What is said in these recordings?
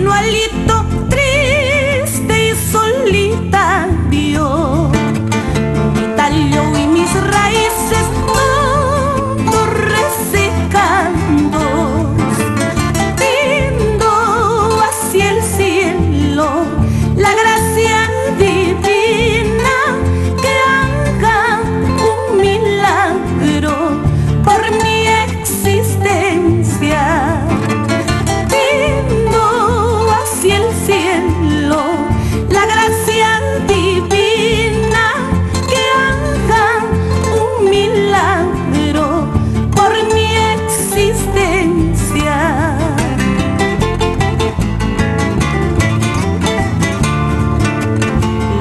manualito triste y solitario. Mi tallo y mis raíces todos resecando, viendo hacia el cielo la gracia divina que haga un milagro por mi existencia. Viendo hacia el cielo la gracia divina que haga un milagro por mi existencia.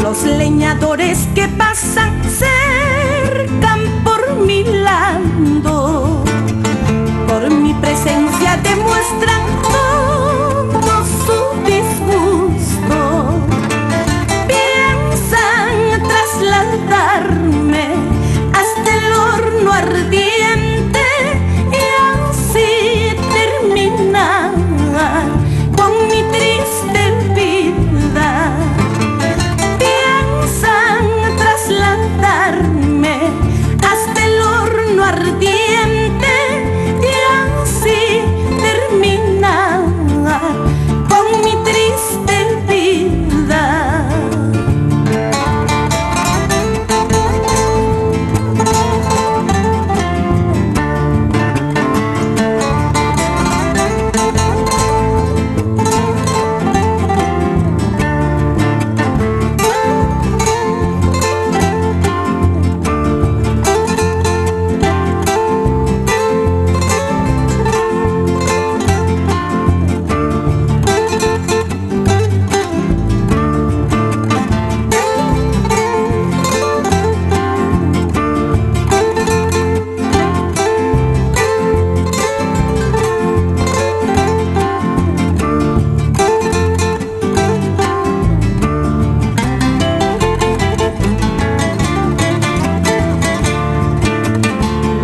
Los leñadores que pasan cercan por mi lado, por mi presencia demuestran todo su disgusto. Piensan trasladarme hasta el horno ardiente y así terminar con mi triste vida. Piensan trasladarme hasta el horno ardiente y así terminar con mi triste vida.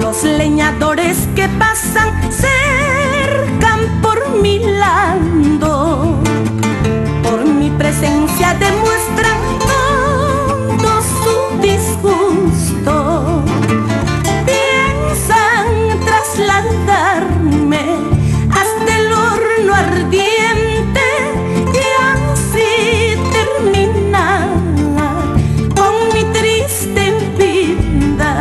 Los leñadores que pasan cercan por mi lado, por mi presencia demuestran todo su disgusto. Piensan trasladarme hasta el horno ardiente y así terminar con mi triste vida.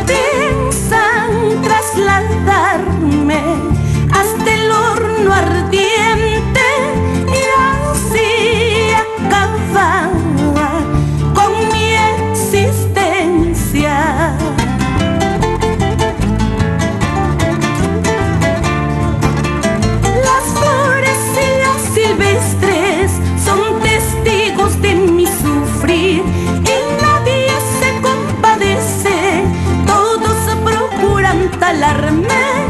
Piensan trasladarme hasta el horno ardiente y así acabar con mi existencia. Las flores y las silvestres son testigos de mi sufrir y nadie se compadece, todos procuran talarme